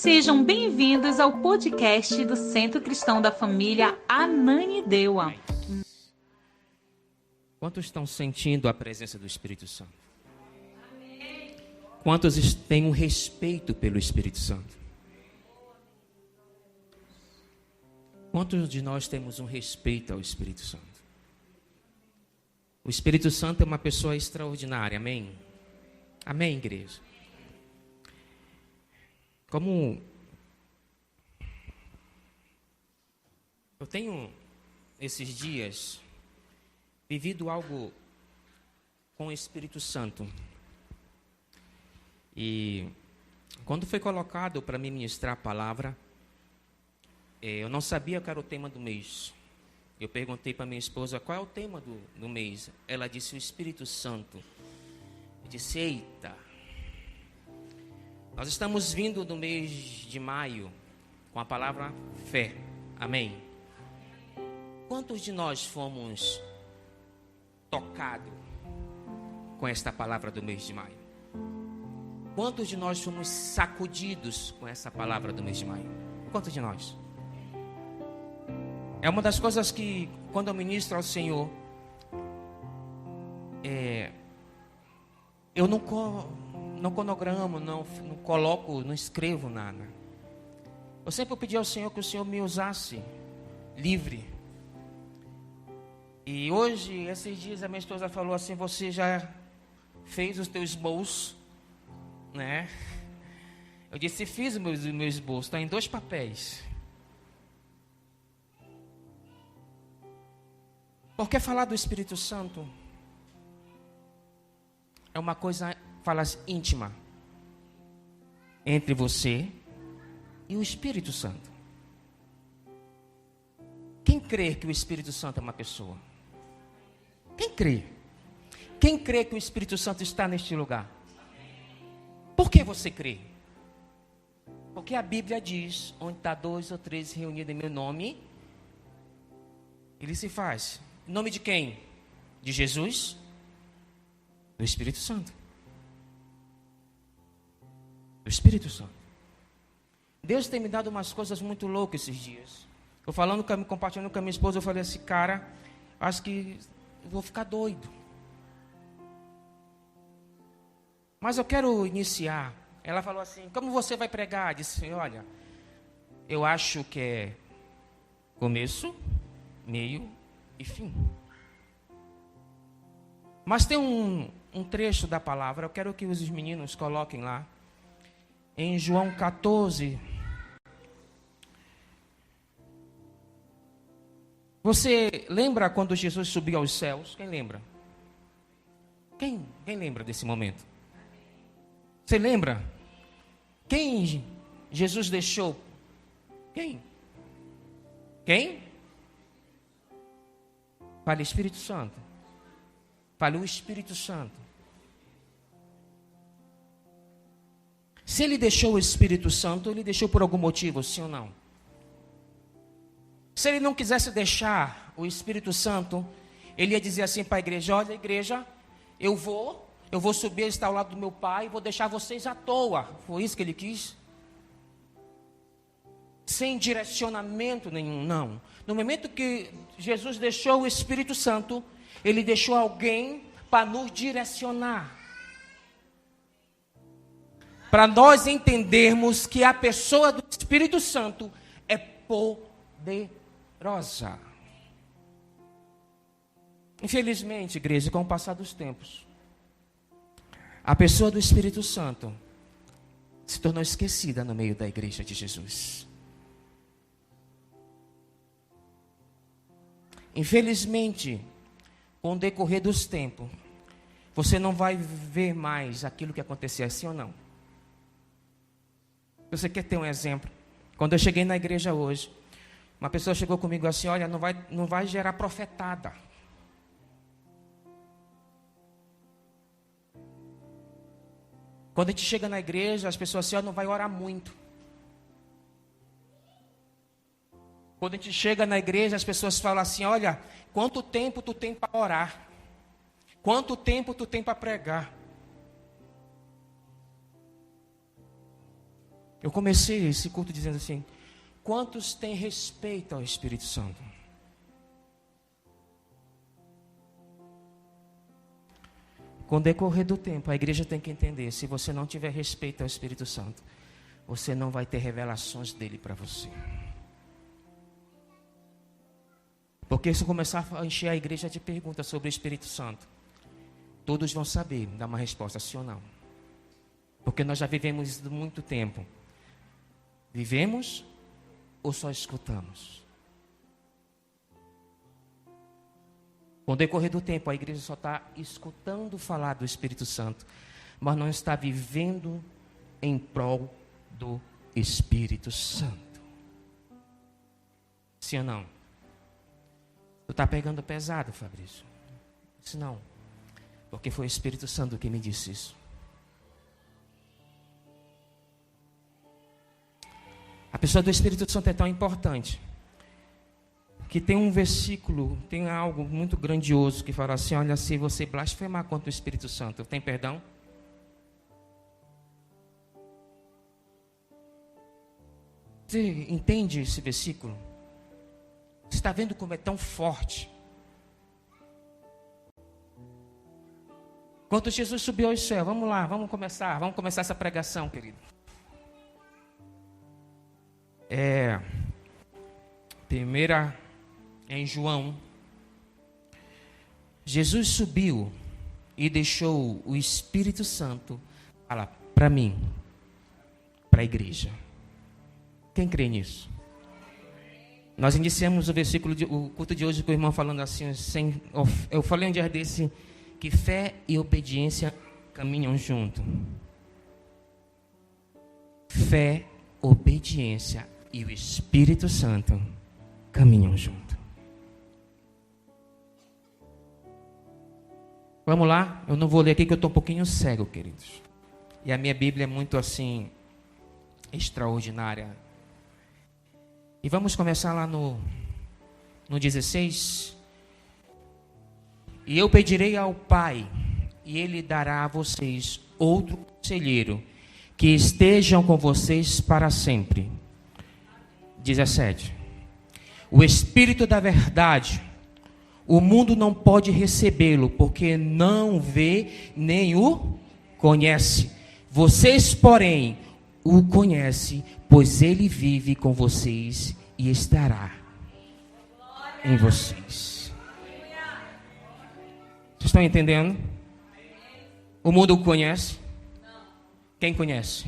Sejam bem-vindos ao podcast do Centro Cristão da Família Ananindeua. Quantos estão sentindo a presença do Espírito Santo? Quantos têm um respeito pelo Espírito Santo? Quantos de nós temos um respeito ao Espírito Santo? O Espírito Santo é uma pessoa extraordinária, amém? Amém, igreja? Como eu tenho, esses dias, vivido algo com o Espírito Santo. E quando foi colocado para me ministrar a palavra, eu não sabia qual era o tema do mês. Eu perguntei para minha esposa, qual é o tema do mês? Ela disse, o Espírito Santo. Eu disse, eita. Nós estamos vindo do mês de maio com a palavra fé. Amém? Quantos de nós fomos tocados com esta palavra do mês de maio? Quantos de nós fomos sacudidos com essa palavra do mês de maio? Quantos de nós? É uma das coisas que, quando eu ministro ao Senhor, eu não cronogramo, não coloco, não escrevo nada. Eu sempre pedi ao Senhor que o Senhor me usasse livre. E hoje, esses dias, a minha esposa falou assim, você já fez os teus esboços, né? Eu disse, fiz o meu esboço, está em 2 papéis. Porque falar do Espírito Santo é uma coisa, fala íntima, entre você e o Espírito Santo. Quem crê que o Espírito Santo é uma pessoa? Quem crê? Quem crê que o Espírito Santo está neste lugar? Por que você crê? Porque a Bíblia diz, onde está 2 ou 3 reunidos em meu nome, ele se faz. Em nome de quem? De Jesus? Do Espírito Santo. Do Espírito Santo. Deus tem me dado umas coisas muito loucas esses dias. Eu compartilhando com a minha esposa, eu falei assim, cara, acho que eu vou ficar doido. Mas eu quero iniciar. Ela falou assim, como você vai pregar? Eu disse, olha, eu acho que é começo, meio e fim. Mas tem um trecho da palavra, eu quero que os meninos coloquem lá, em João 14. Você lembra quando Jesus subiu aos céus? Quem lembra? Quem lembra desse momento? Você lembra? Quem Jesus deixou? Quem? Fale Espírito Santo. Fale o Espírito Santo. Se ele deixou o Espírito Santo, ele deixou por algum motivo, sim ou não? Se ele não quisesse deixar o Espírito Santo, ele ia dizer assim para a igreja, olha igreja, eu vou subir, estar ao lado do meu pai, vou deixar vocês à toa. Foi isso que ele quis? Sem direcionamento nenhum, não. No momento que Jesus deixou o Espírito Santo, ele deixou alguém para nos direcionar. Para nós entendermos que a pessoa do Espírito Santo é poderosa. Infelizmente, igreja, com o passar dos tempos, a pessoa do Espírito Santo se tornou esquecida no meio da igreja de Jesus. Infelizmente, com o decorrer dos tempos, você não vai ver mais aquilo que acontecia, sim ou não? Você quer ter um exemplo? Quando eu cheguei na igreja hoje, uma pessoa chegou comigo assim, olha, não vai gerar profetada. Quando a gente chega na igreja, as pessoas assim, não vai orar muito. Quando a gente chega na igreja, as pessoas falam assim, olha, quanto tempo tu tem para orar? Quanto tempo tu tem para pregar? Eu comecei esse culto dizendo assim: quantos têm respeito ao Espírito Santo? Com o decorrer do tempo, a igreja tem que entender: se você não tiver respeito ao Espírito Santo, você não vai ter revelações dele para você. Porque se começar a encher a igreja de perguntas sobre o Espírito Santo, todos vão saber dar uma resposta sim ou não. Porque nós já vivemos isso muito tempo. Vivemos ou só escutamos? Com o decorrer do tempo, a igreja só está escutando falar do Espírito Santo, mas não está vivendo em prol do Espírito Santo. Sim ou não? Tu está pegando pesado, Fabrício? Disse não, porque foi o Espírito Santo que me disse isso. A pessoa do Espírito Santo é tão importante que tem um versículo, tem algo muito grandioso que fala assim: olha, se você blasfemar contra o Espírito Santo, tem perdão? Você entende esse versículo? Você está vendo como é tão forte? Quando Jesus subiu ao céu, vamos lá, vamos começar essa pregação, querido. Primeira em João, Jesus subiu e deixou o Espírito Santo para mim, para a igreja. Quem crê nisso? Nós iniciamos o culto de hoje com o irmão falando assim, eu falei um dia desse, que fé e obediência caminham junto. Fé, obediência e o Espírito Santo caminham junto. Vamos lá? Eu não vou ler aqui que eu estou um pouquinho cego, queridos. E a minha Bíblia é muito assim, extraordinária. E vamos começar lá no 16. E eu pedirei ao Pai, e Ele dará a vocês outro conselheiro, que estejam com vocês para sempre. 17. O Espírito da verdade, o mundo não pode recebê-lo, porque não vê nem o conhece. Vocês, porém, o conhecem, pois ele vive com vocês e estará em vocês. Vocês estão entendendo? O mundo o conhece? Quem conhece?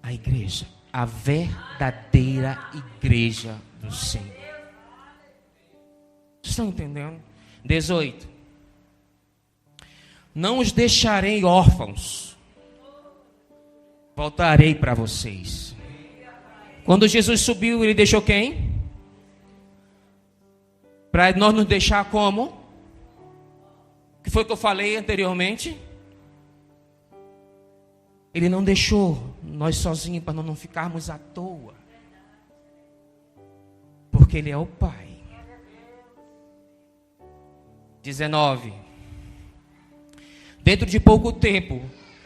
A igreja. A verdadeira igreja do Senhor. Vocês estão entendendo? 18. Não os deixarei órfãos. Voltarei para vocês. Quando Jesus subiu, ele deixou quem? Para nós nos deixar como? O que foi que eu falei anteriormente? Ele não deixou nós sozinhos para nós não ficarmos à toa. Porque Ele é o Pai. 19. Dentro de pouco tempo,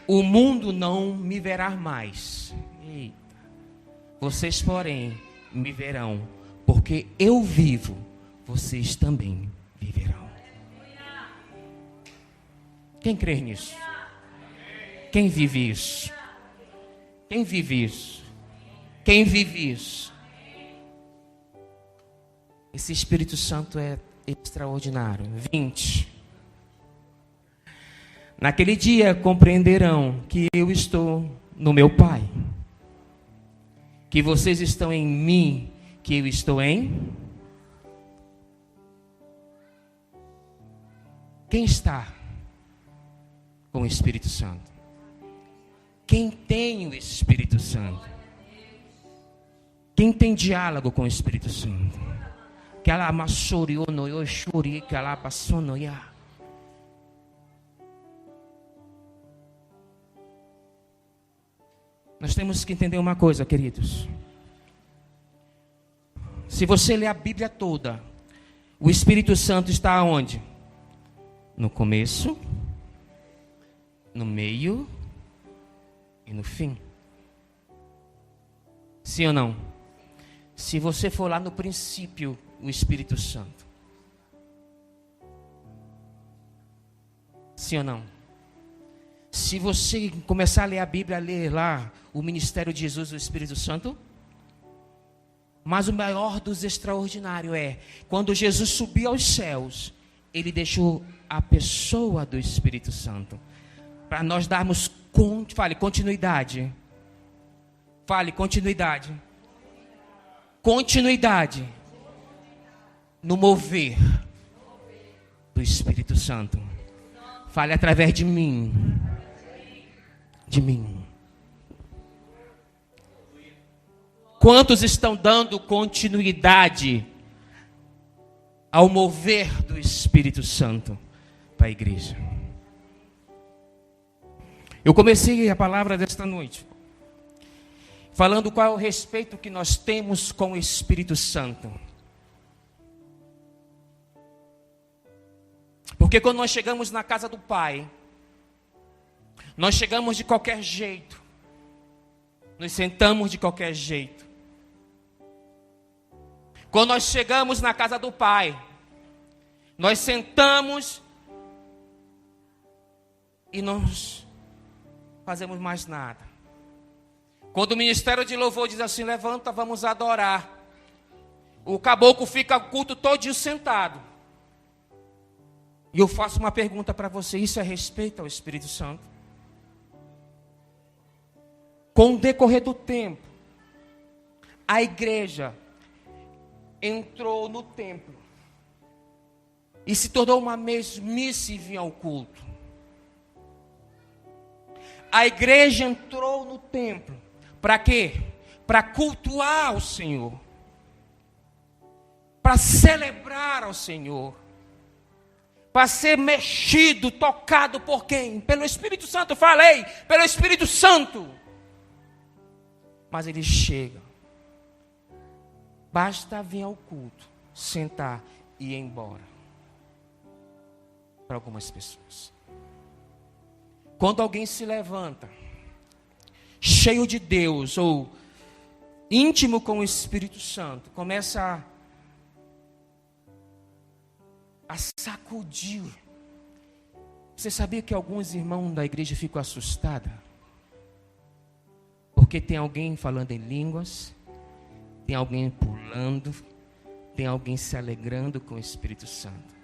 o mundo não me verá mais. Eita. Vocês, porém, me verão. Porque eu vivo, vocês também viverão. Quem crê nisso? Quem vive isso? Quem vive isso? Quem vive isso? Esse Espírito Santo é extraordinário. 20. Naquele dia compreenderão que eu estou no meu Pai, que vocês estão em mim, que eu estou em... Quem está com o Espírito Santo? Quem tem o Espírito Santo? Quem tem diálogo com o Espírito Santo? Que ela amassoriou no eu chorei, que ela passou no ya. Nós temos que entender uma coisa, queridos. Se você ler a Bíblia toda, o Espírito Santo está onde? No começo, no meio e no fim. Sim ou não? Se você for lá no princípio, o Espírito Santo. Sim ou não? Se você começar a ler a Bíblia, a ler lá o ministério de Jesus, o Espírito Santo. Mas o maior dos extraordinários é, quando Jesus subiu aos céus, ele deixou a pessoa do Espírito Santo. Para nós darmos, fale, continuidade. Fale, continuidade. Continuidade. No mover do Espírito Santo. Fale através de mim. De mim. Quantos estão dando continuidade ao mover do Espírito Santo para a igreja? Eu comecei a palavra desta noite falando qual é o respeito que nós temos com o Espírito Santo. Porque quando nós chegamos na casa do Pai, nós chegamos de qualquer jeito, nos sentamos de qualquer jeito. Quando nós chegamos na casa do Pai, nós sentamos e não fazemos mais nada. Quando o ministério de louvor diz assim, levanta, vamos adorar. O caboclo fica o culto todinho sentado. E eu faço uma pergunta para você, isso é respeito ao Espírito Santo? Com o decorrer do tempo, a igreja entrou no templo e se tornou uma mesmice vir ao culto. A igreja entrou no templo para quê? Para cultuar o Senhor, para celebrar ao Senhor, para ser mexido, tocado por quem? Pelo Espírito Santo, falei, pelo Espírito Santo. Mas ele chega. Basta vir ao culto, sentar e ir embora. Para algumas pessoas. Quando alguém se levanta, cheio de Deus, ou íntimo com o Espírito Santo, começa a sacudir. Você sabia que alguns irmãos da igreja ficam assustados? Porque tem alguém falando em línguas, tem alguém pulando, tem alguém se alegrando com o Espírito Santo,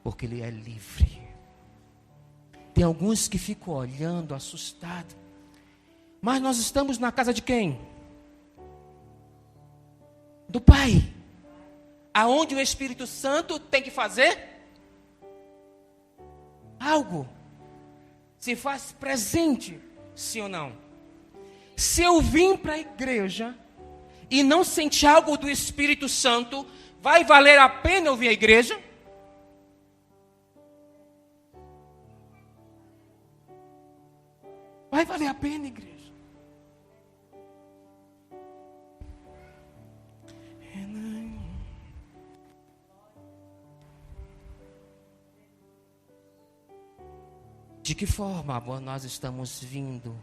porque ele é livre. Tem alguns que ficam olhando, assustados. Mas nós estamos na casa de quem? Do Pai. Aonde o Espírito Santo tem que fazer algo. Se faz presente, sim ou não? Se eu vim para a igreja e não sentir algo do Espírito Santo, vai valer a pena eu vir à igreja? Vai valer a pena, igreja? De que forma nós estamos vindo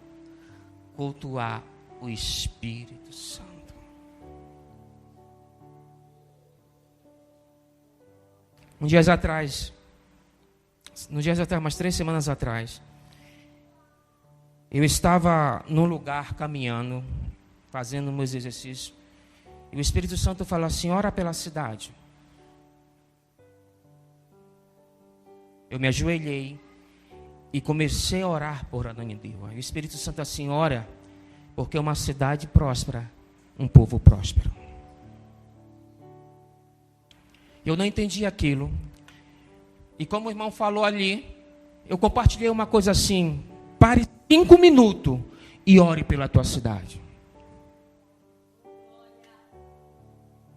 cultuar o Espírito Santo? Uns dias atrás, umas 3 semanas atrás, eu estava num lugar caminhando, fazendo meus exercícios, e o Espírito Santo falou assim, ora pela cidade. Eu me ajoelhei e comecei a orar por Ananindeua. E o Espírito Santo assim, ora, porque uma cidade próspera, um povo próspero. Eu não entendi aquilo. E como o irmão falou ali, eu compartilhei uma coisa assim, pare 5 minutos e ore pela tua cidade.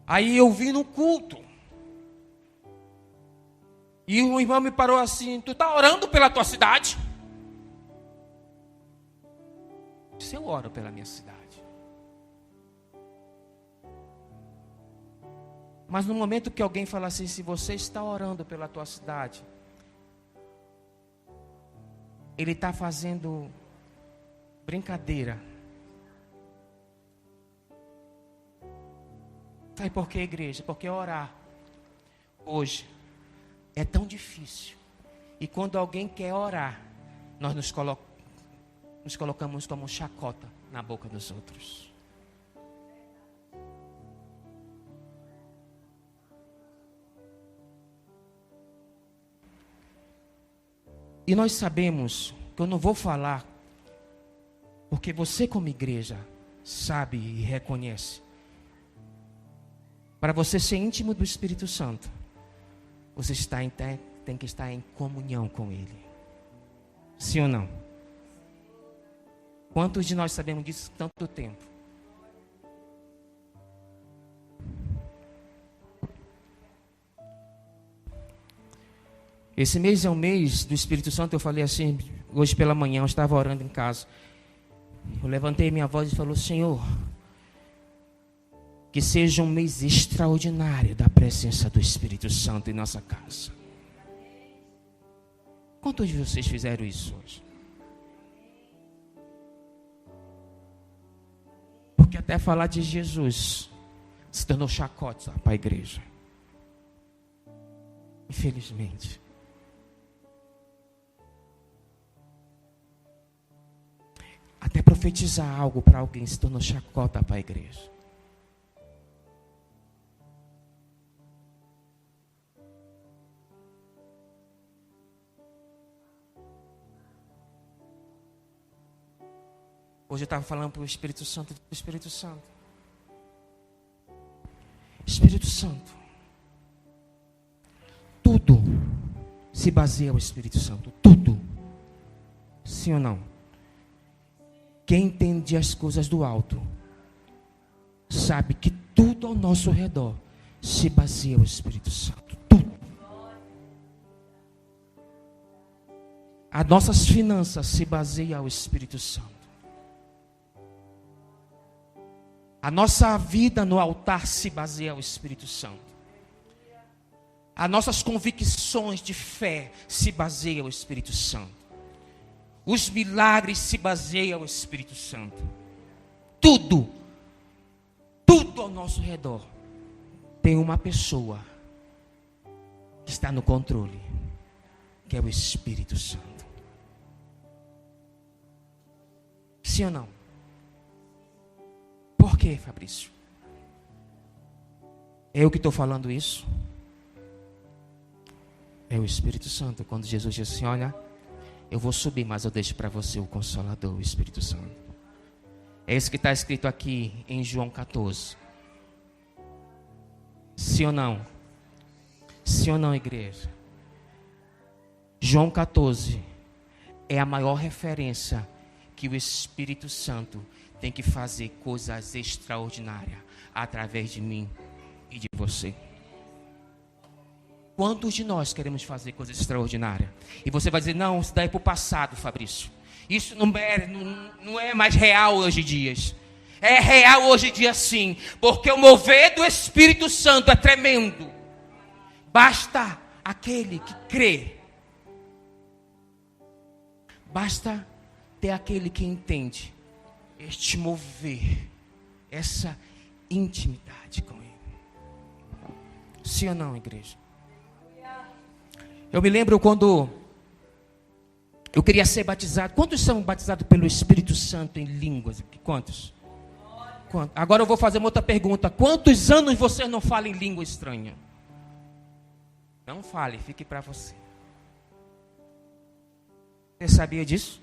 Aí eu vi no culto. E o irmão me parou assim, tu está orando pela tua cidade? Eu disse, eu oro pela minha cidade. Mas no momento que alguém fala assim, se você está orando pela tua cidade, ele está fazendo brincadeira. Sabe por quê, igreja? Porque orar hoje é tão difícil. E quando alguém quer orar, nós nos colocamos como chacota na boca dos outros. E nós sabemos que eu não vou falar, porque você como igreja sabe e reconhece. Para você ser íntimo do Espírito Santo, você tem que estar em comunhão com Ele. Sim ou não? Quantos de nós sabemos disso há tanto tempo? Esse mês é um mês do Espírito Santo. Eu falei assim, hoje pela manhã, eu estava orando em casa. Eu levantei minha voz e falei: Senhor, que seja um mês extraordinário da presença do Espírito Santo em nossa casa. Quantos de vocês fizeram isso hoje? Porque até falar de Jesus se tornou chacota para a igreja. Infelizmente. Até profetizar algo para alguém se tornou chacota para a igreja. Hoje eu estava falando para o Espírito Santo, Espírito Santo. Espírito Santo. Tudo se baseia no Espírito Santo. Tudo. Sim ou não? Quem entende as coisas do alto sabe que tudo ao nosso redor se baseia no Espírito Santo. Tudo. As nossas finanças se baseiam ao Espírito Santo. A nossa vida no altar se baseia ao Espírito Santo. As nossas convicções de fé se baseiam ao Espírito Santo. Os milagres se baseiam ao Espírito Santo. Tudo ao nosso redor tem uma pessoa que está no controle, que é o Espírito Santo. Sim ou não? Por quê, Fabrício? Eu que estou falando isso? É o Espírito Santo. Quando Jesus disse assim: olha, eu vou subir, mas eu deixo para você o Consolador, o Espírito Santo. É isso que está escrito aqui em João 14. Sim ou não? Sim ou não, igreja? João 14 é a maior referência que o Espírito Santo tem que fazer coisas extraordinárias através de mim e de você. Quantos de nós queremos fazer coisas extraordinárias? E você vai dizer: não, isso daí é para o passado, Fabrício. Isso não é mais real hoje em dia. É real hoje em dia sim, porque o mover do Espírito Santo é tremendo. Basta aquele que crê. Basta ter aquele que entende este mover, essa intimidade com Ele. Sim ou não, igreja? Eu me lembro quando eu queria ser batizado. Quantos são batizados pelo Espírito Santo em línguas? Quantos? Agora eu vou fazer uma outra pergunta. Quantos anos você não fala em língua estranha? Não fale, fique para você. Você sabia disso?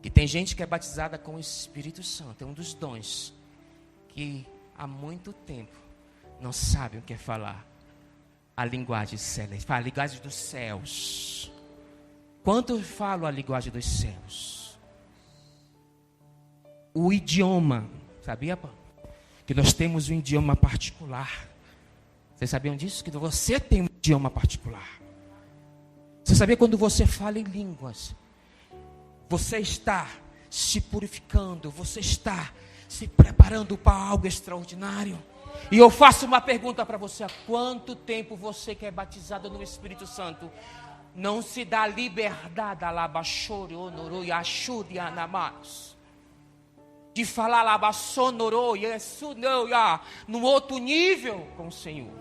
Que tem gente que é batizada com o Espírito Santo. É um dos dons que há muito tempo não sabe o que é falar a linguagem celeste, a linguagem dos céus. Quantos falam a linguagem dos céus? O idioma, sabia, pô? Que nós temos um idioma particular. Vocês sabiam disso? Que você tem um idioma particular. Você sabia quando você fala em línguas? Você está se purificando, você está se preparando para algo extraordinário. E eu faço uma pergunta para você: há quanto tempo você que é batizado no Espírito Santo não se dá liberdade de falar lá, sonorou, isso não, num outro nível com o Senhor.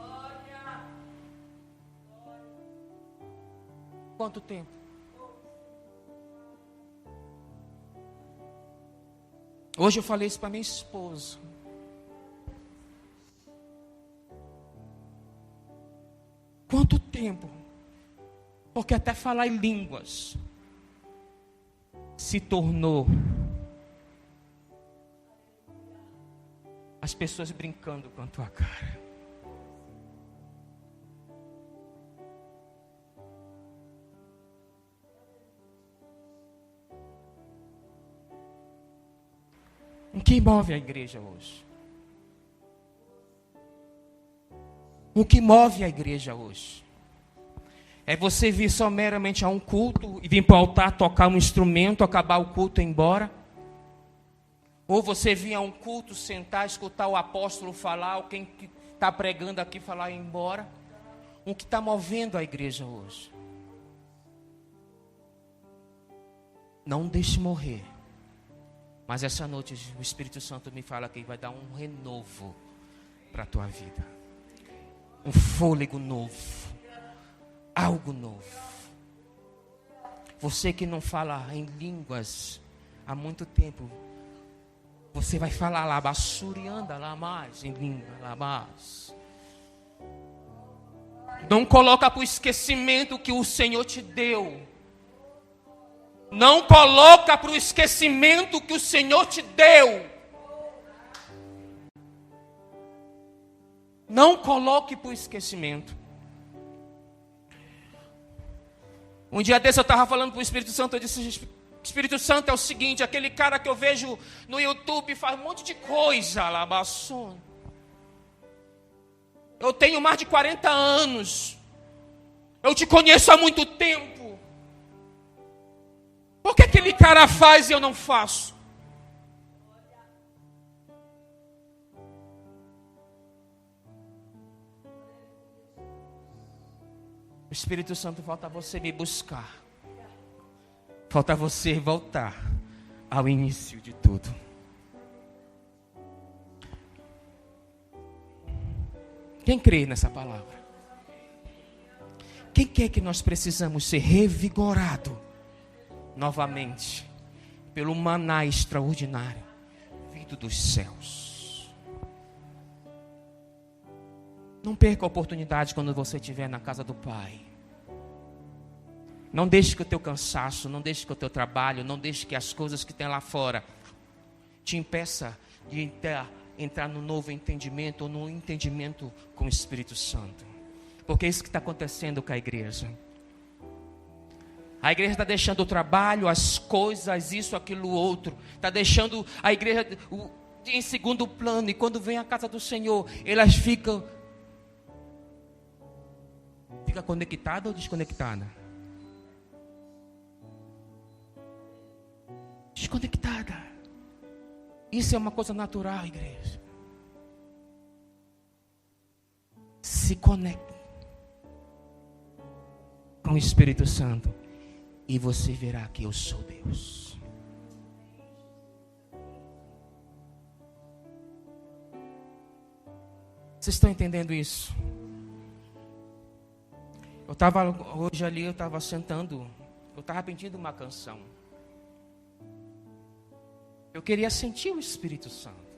Quanto tempo? Hoje eu falei isso para minha esposa. Quanto tempo? Porque até falar em línguas se tornou as pessoas brincando com a tua cara. O que move a igreja hoje? O que move a igreja hoje? É você vir só meramente a um culto e vir para o altar tocar um instrumento, acabar o culto e ir embora? Ou você vir a um culto, sentar, escutar o apóstolo falar, ou quem está pregando aqui falar e ir embora? O que está movendo a igreja hoje? Não deixe morrer. Mas essa noite o Espírito Santo me fala que vai dar um renovo para a tua vida. Um fôlego novo. Algo novo. Você que não fala em línguas há muito tempo, você vai falar lá, bassurianda lá mais, em língua lá mais. Não coloca para o esquecimento que o Senhor te deu. Não coloca para o esquecimento que o Senhor te deu. Não coloque para o esquecimento. Um dia desse eu estava falando para o Espírito Santo, eu disse, Espírito Santo, é o seguinte, aquele cara que eu vejo no YouTube faz um monte de coisa lá, baçom. Eu tenho mais de 40 anos. Eu te conheço há muito tempo. Por que aquele cara faz e eu não faço? O Espírito Santo falta você me buscar. Falta você voltar ao início de tudo. Quem crê nessa palavra? Quem quer que nós precisamos ser revigorado novamente pelo maná extraordinário vindo dos céus? Não perca a oportunidade quando você estiver na casa do Pai. Não deixe que o teu cansaço, não deixe que o teu trabalho, não deixe que as coisas que tem lá fora te impeça de entrar no novo entendimento ou no entendimento com o Espírito Santo. Porque é isso que está acontecendo com a igreja. A igreja está deixando o trabalho, as coisas, isso, aquilo, outro. Está deixando a igreja em segundo plano. E quando vem à casa do Senhor, elas ficam conectadas ou desconectadas? Desconectada. Isso é uma coisa natural, igreja. Se conecte com o Espírito Santo e você verá que eu sou Deus. Vocês estão entendendo isso? Hoje ali eu estava sentando, eu estava pedindo uma canção. Eu queria sentir o Espírito Santo.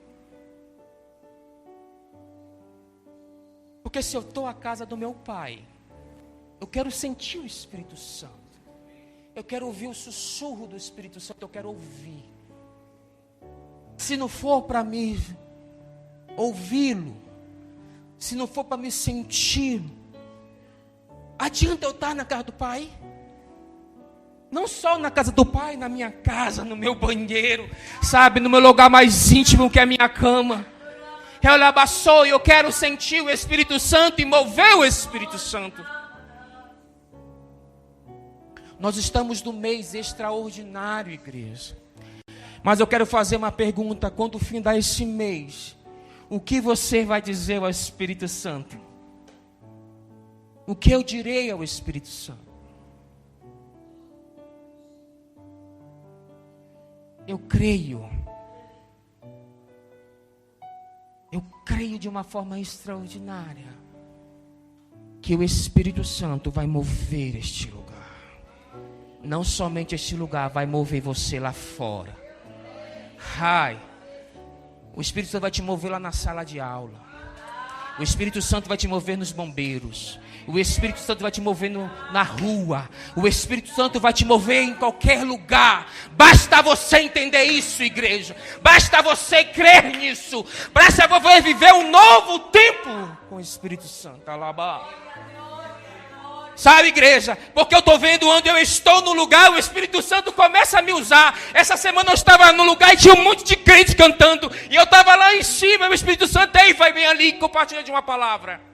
Porque se eu estou à casa do meu Pai, eu quero sentir o Espírito Santo. Eu quero ouvir o sussurro do Espírito Santo, eu quero ouvir. Se não for para me ouvi-lo, se não for para me sentir, adianta eu estar na casa do Pai? Não só na casa do Pai, na minha casa, no meu banheiro, sabe, no meu lugar mais íntimo que é a minha cama. Eu quero sentir o Espírito Santo e mover o Espírito Santo. Nós estamos no mês extraordinário, igreja. Mas eu quero fazer uma pergunta: quando findar esse mês, o que você vai dizer ao Espírito Santo? O que eu direi ao Espírito Santo? Eu creio Eu creio de uma forma extraordinária que o Espírito Santo vai mover este lugar. Não somente este lugar, vai mover você lá fora. Ai, o Espírito Santo vai te mover lá na sala de aula. O Espírito Santo vai te mover nos bombeiros. O Espírito Santo vai te mover na rua. O Espírito Santo vai te mover em qualquer lugar. Basta você entender isso, igreja. Basta você crer nisso. Basta você viver um novo tempo com o Espírito Santo. Alabá. Sabe, igreja, porque eu estou vendo onde eu estou no lugar, o Espírito Santo começa a me usar. Essa semana eu estava no lugar e tinha um monte de crente cantando. E eu estava lá em cima, e o Espírito Santo, ei, vai bem ali e compartilha de uma palavra.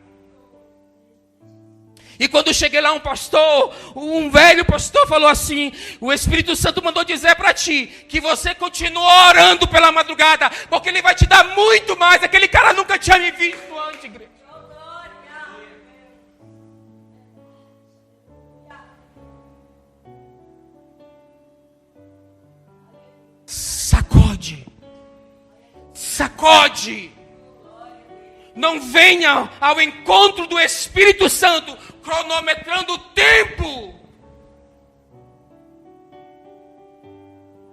E quando eu cheguei lá, um velho pastor falou assim: o Espírito Santo mandou dizer para ti que você continua orando pela madrugada, porque ele vai te dar muito mais. Aquele cara nunca tinha me visto antes, igreja. Sacode. Sacode. Não venha ao encontro do Espírito Santo cronometrando o tempo.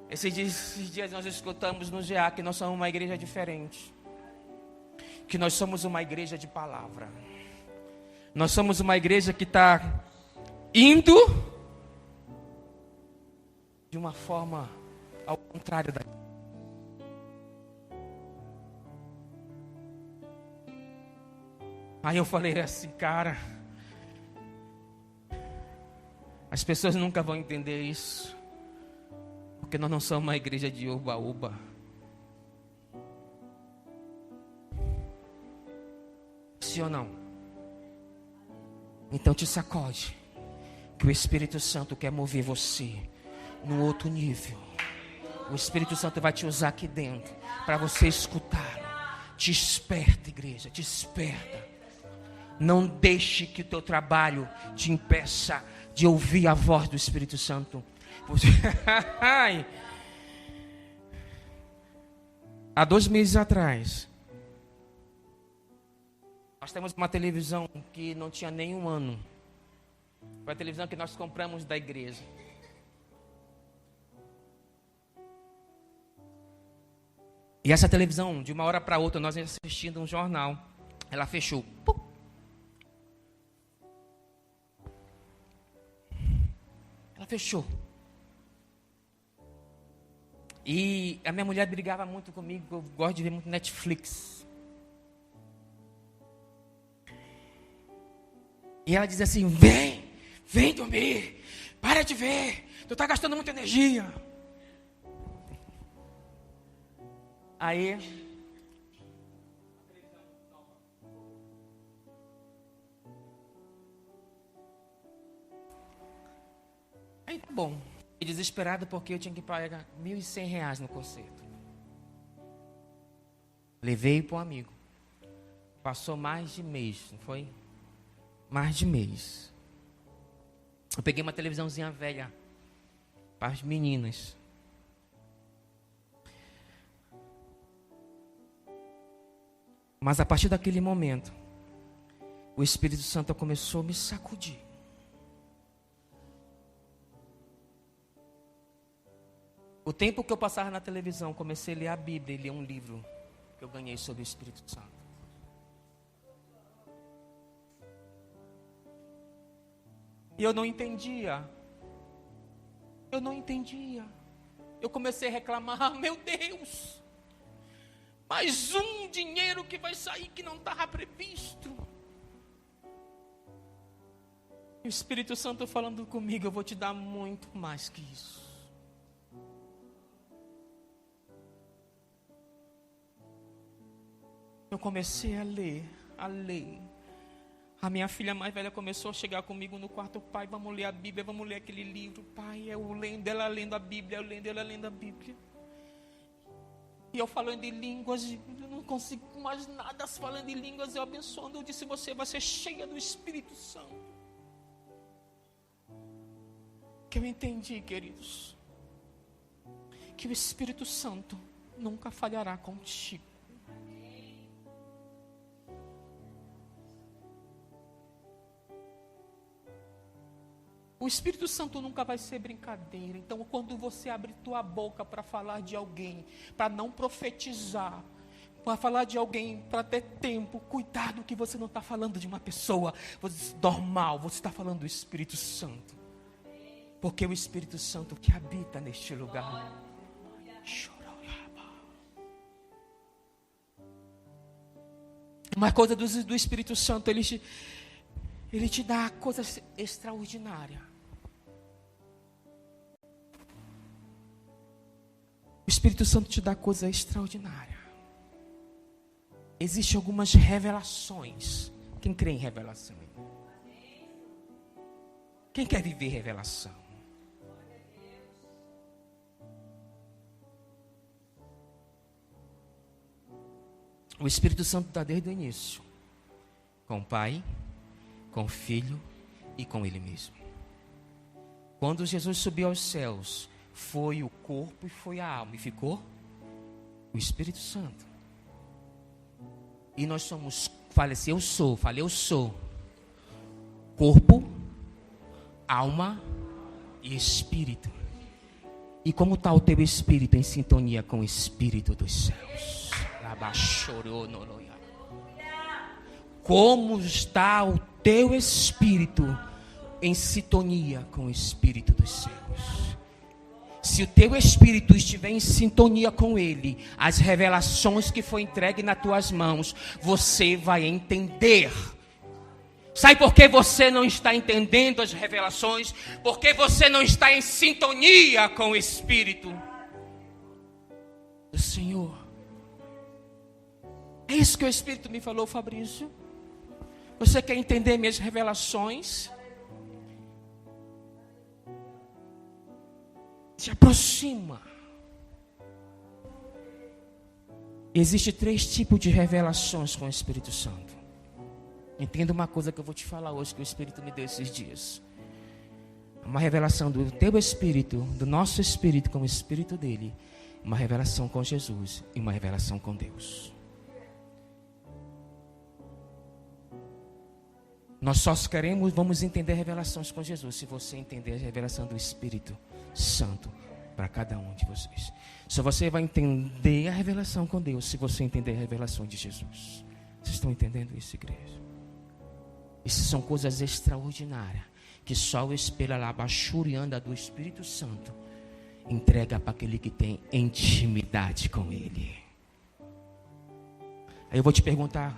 Esses dias nós escutamos no GA que nós somos uma igreja diferente. Que nós somos uma igreja de palavra. Nós somos uma igreja que está indo de uma forma ao contrário da. Aí eu falei assim, cara, as pessoas nunca vão entender isso, porque nós não somos uma igreja de uba-uba. Sim ou não? Então te sacode, que o Espírito Santo quer mover você num outro nível. O Espírito Santo vai te usar aqui dentro para você escutá-lo. Te esperta, igreja, te esperta. Não deixe que o teu trabalho te impeça de ouvir a voz do Espírito Santo. Há 2 meses atrás, nós temos uma televisão que não tinha nem 1 ano. Foi a televisão que nós compramos da igreja. E essa televisão, de uma hora para outra, nós assistindo um jornal, ela fechou. Pum. Ela fechou. E a minha mulher brigava muito comigo, eu gosto de ver muito Netflix. E ela dizia assim, vem dormir, para de ver, tu está gastando muita energia. Aí tá bom. E desesperado porque eu tinha que pagar R$1.100 no concerto. Levei para um amigo. Passou mais de mês, não foi? Mais de mês. Eu peguei uma televisãozinha velha para as meninas. Mas a partir daquele momento, o Espírito Santo começou a me sacudir. O tempo que eu passava na televisão, comecei a ler a Bíblia e ler um livro que eu ganhei sobre o Espírito Santo. E eu não entendia. Eu comecei a reclamar, meu Deus, mais um dinheiro que vai sair que não estava previsto. E o Espírito Santo falando comigo, eu vou te dar muito mais que isso. Eu comecei a ler. A minha filha mais velha começou a chegar comigo no quarto, pai, vamos ler a Bíblia, vamos ler aquele livro. Pai, eu lendo, ela lendo a Bíblia, eu lendo, ela lendo a Bíblia. E eu falando em línguas, eu não consigo mais nada falando em línguas, eu abençoando. Eu disse, você vai ser cheia do Espírito Santo. Que eu entendi, queridos, que o Espírito Santo nunca falhará contigo. O Espírito Santo nunca vai ser brincadeira. Então, quando você abre tua boca para falar de alguém, para não profetizar, para falar de alguém, para ter tempo, cuidado que você não está falando de uma pessoa normal, você está falando do Espírito Santo. Porque o Espírito Santo que habita neste lugar. Uma coisa do Espírito Santo, ele te dá coisas extraordinárias. O Espírito Santo te dá coisa extraordinária. Existem algumas revelações. Quem crê em revelação? Quem quer viver revelação? O Espírito Santo está desde o início. Com o Pai, com o Filho e com Ele mesmo. Quando Jesus subiu aos céus, foi o corpo e foi a alma. E ficou o Espírito Santo. E nós somos, falei eu sou. Corpo, alma e espírito. E como está o teu espírito em sintonia com o Espírito dos céus? Como está o teu espírito em sintonia com o Espírito dos céus? Se o teu espírito estiver em sintonia com ele, as revelações que foi entregue nas tuas mãos, você vai entender. Sabe por que você não está entendendo as revelações? Porque você não está em sintonia com o Espírito do Senhor. É isso que o Espírito me falou, Fabrício. Você quer entender minhas revelações? Se aproxima. Existem 3 tipos de revelações com o Espírito Santo. Entenda uma coisa que eu vou te falar hoje, que o Espírito me deu esses dias. Uma revelação do teu Espírito, do nosso Espírito com o Espírito dele. Uma revelação com Jesus e uma revelação com Deus. Nós só vamos entender revelações com Jesus se você entender a revelação do Espírito Santo para cada um de vocês. Só você vai entender a revelação com Deus se você entender a revelação de Jesus. Vocês estão entendendo isso, igreja? Essas são coisas extraordinárias que só o espelho anda do Espírito Santo entrega para aquele que tem intimidade com Ele. Aí eu vou te perguntar: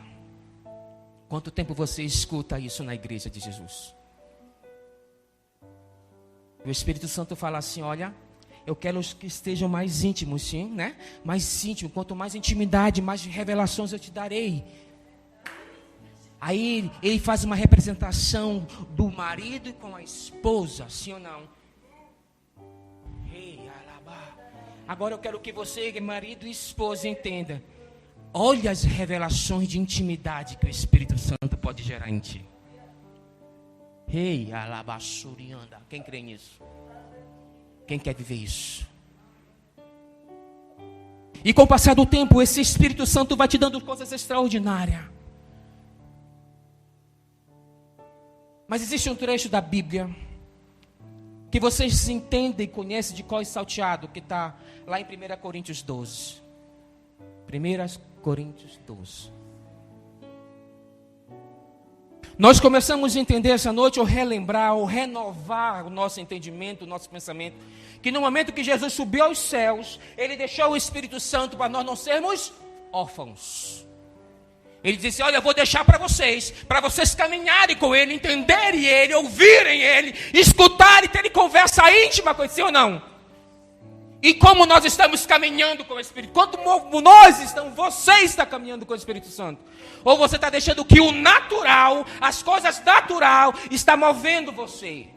quanto tempo você escuta isso na igreja de Jesus? O Espírito Santo fala assim: olha, eu quero que estejam mais íntimos, sim, né? Mais íntimo, quanto mais intimidade, mais revelações eu te darei. Aí ele faz uma representação do marido com a esposa, sim ou não? Agora eu quero que você, marido e esposa, entenda. Olha as revelações de intimidade que o Espírito Santo pode gerar em ti. Alabassurianda. Quem crê nisso? Quem quer viver isso? E com o passar do tempo, esse Espírito Santo vai te dando coisas extraordinárias. Mas existe um trecho da Bíblia que vocês entendem e conhecem de cor e salteado, que está lá em 1 Coríntios 12. 1 Coríntios 12. Nós começamos a entender essa noite, ou relembrar, ou renovar o nosso entendimento, o nosso pensamento, que no momento que Jesus subiu aos céus, Ele deixou o Espírito Santo para nós não sermos órfãos. Ele disse: olha, eu vou deixar para vocês caminharem com Ele, entenderem Ele, ouvirem Ele, escutarem, terem conversa íntima com Ele, sim ou não? E como nós estamos caminhando com o Espírito? Quanto nós estamos, você está caminhando com o Espírito Santo? Ou você está deixando que o natural, as coisas natural, está movendo você?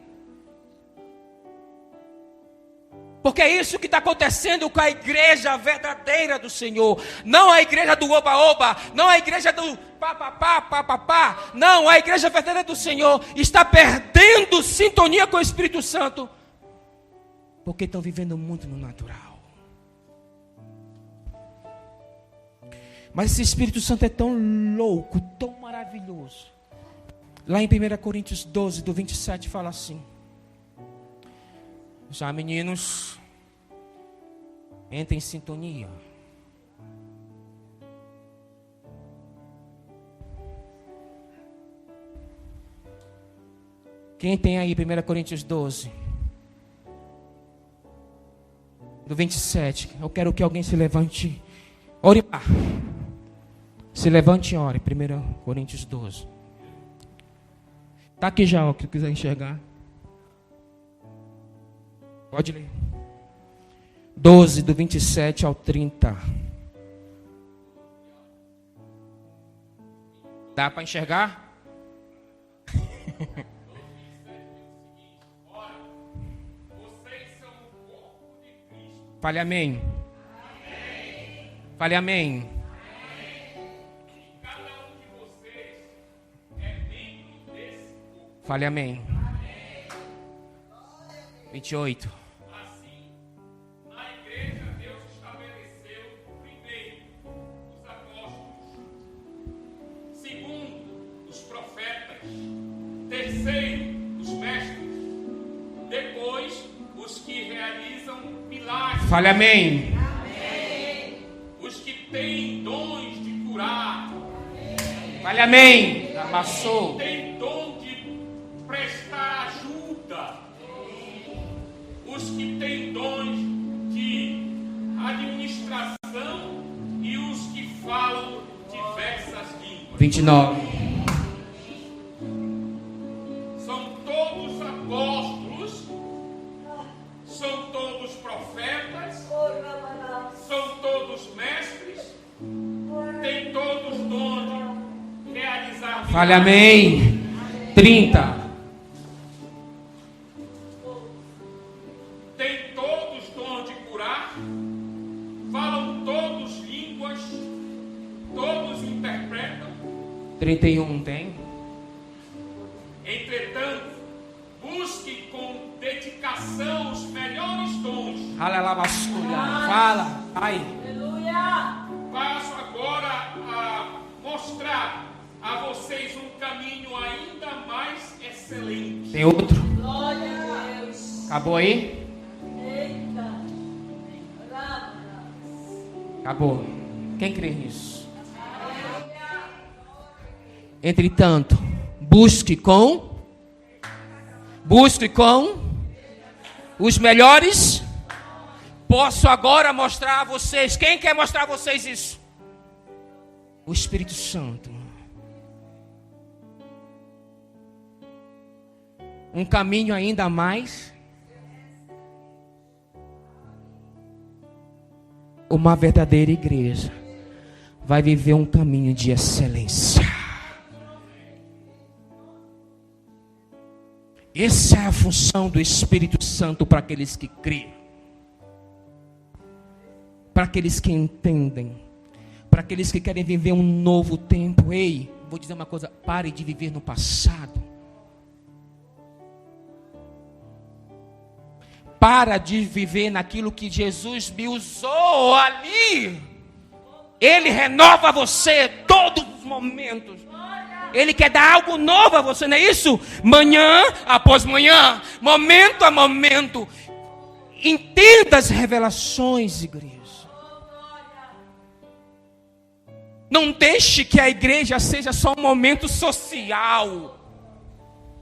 Porque é isso que está acontecendo com a igreja verdadeira do Senhor. Não a igreja do oba-oba, não a igreja do papapá. Não, a igreja verdadeira do Senhor está perdendo sintonia com o Espírito Santo. Porque estão vivendo muito no natural. Mas esse Espírito Santo é tão louco, tão maravilhoso. Lá em 1 Coríntios 12, do 27, fala assim: Já, meninos, entrem em sintonia. Quem tem aí 1 Coríntios 12, do 27? Eu quero que alguém se levante. Ore lá. Se levante e ore. 1 Coríntios 12. Está aqui já, o que quiser enxergar. Pode ler. 12, do 27 ao 30. Dá para enxergar? Fale amém. Amém. Fale amém. Amém. Cada um de vocês é membro desse corpo. Fale amém. Amém. 28. Assim, na igreja Deus estabeleceu primeiro os apóstolos, segundo os profetas, terceiro os mestres, depois os que realizam milagres. Fale amém. Amém. Os que têm dons de curar. Amém. Fale amém. Amassou. Os que têm dom de prestar ajuda. Os que têm dons de administração e os que falam diversas línguas. 29. São todos apóstolos. São todos profetas, são todos mestres, têm todos dom de realizar. Fale amém. 30. Têm todos dom de curar, falam todos línguas, todos interpretam. 31 tem. Entretanto, busque com dedicação os melhores dons. Aleluia. Fala. Ai. Aleluia. Passo agora a mostrar a vocês um caminho ainda mais excelente. Tem outro? Glória a Deus. Acabou aí? Eita. Acabou. Quem crê nisso? Entretanto, busque com os melhores. Posso agora mostrar a vocês. Quem quer mostrar a vocês isso? O Espírito Santo. Um caminho ainda mais. Uma verdadeira igreja vai viver um caminho de excelência. Essa é a função do Espírito Santo para aqueles que creem, para aqueles que entendem, para aqueles que querem viver um novo tempo. Ei, vou dizer uma coisa: pare de viver no passado. Para de viver naquilo que Jesus me usou ali. Ele renova você todos os momentos. Ele quer dar algo novo a você, não é isso? Manhã após manhã, momento a momento. Entenda as revelações, igreja. Não deixe que a igreja seja só um momento social.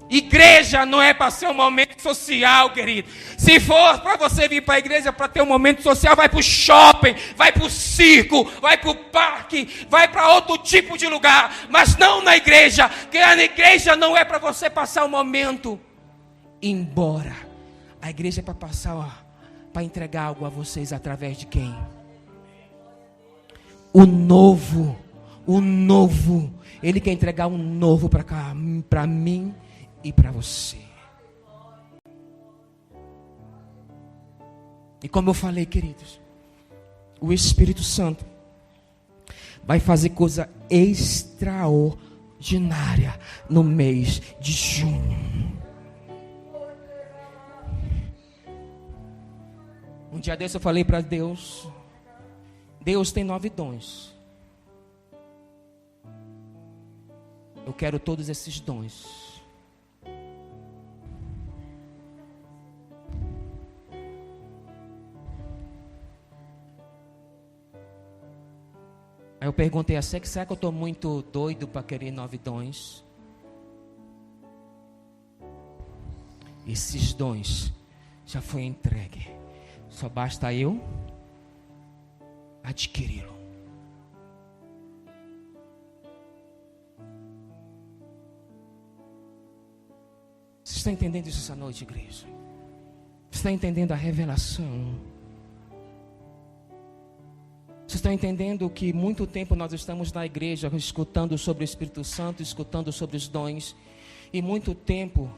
Igreja não é para ser um momento social, querido. Se for para você vir para a igreja para ter um momento social, vai para o shopping, vai para o circo, vai para o parque, vai para outro tipo de lugar. Mas não na igreja, porque a igreja não é para você passar um momento. Embora a igreja é para passar, para entregar algo a vocês através de quem? O novo. Ele quer entregar um novo para cá, para mim e para você. E como eu falei, queridos, o Espírito Santo vai fazer coisa extraordinária no mês de junho. Um dia desse eu falei para Deus: Deus tem 9 dons. Eu quero todos esses dons. Aí eu perguntei a Sec, será que eu estou muito doido para querer 9 dons? Esses dons já foi entregue. Só basta eu adquiri-lo. Você está entendendo isso essa noite, igreja? Você está entendendo a revelação? Você está entendendo que muito tempo nós estamos na igreja escutando sobre o Espírito Santo, escutando sobre os dons, e muito tempo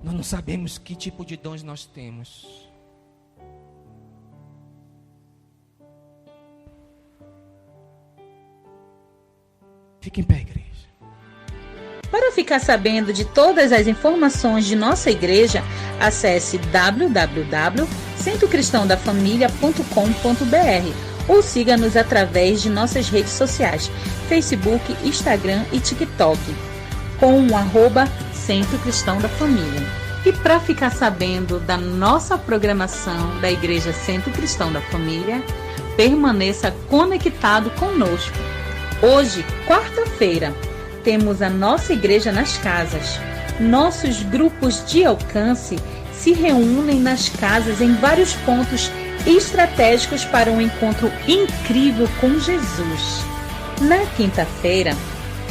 nós não sabemos que tipo de dons nós temos. Fique em pé, igreja. Para ficar sabendo de todas as informações de nossa igreja, acesse www.centrocristãodafamilia.com.br ou siga-nos através de nossas redes sociais, Facebook, Instagram e TikTok, com o @Centro Cristão da Família. E para ficar sabendo da nossa programação da Igreja Centro Cristão da Família, permaneça conectado conosco. Hoje, quarta-feira, temos a nossa igreja nas casas. Nossos grupos de alcance se reúnem nas casas em vários pontos estratégicos para um encontro incrível com Jesus. Na quinta-feira,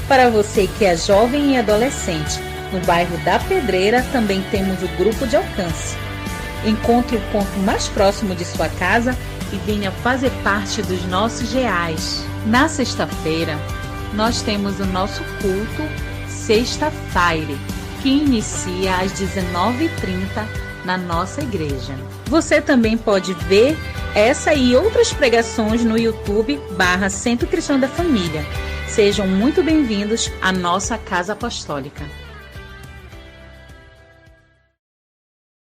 para você que é jovem e adolescente, no bairro da Pedreira também temos o grupo de alcance. Encontre o ponto mais próximo de sua casa e venha fazer parte dos nossos reais. Na sexta-feira, nós temos o nosso culto Sexta Fire, que inicia às 19h30 na nossa igreja. Você também pode ver essa e outras pregações no YouTube /Centro Cristão da Família. Sejam muito bem-vindos à nossa Casa Apostólica.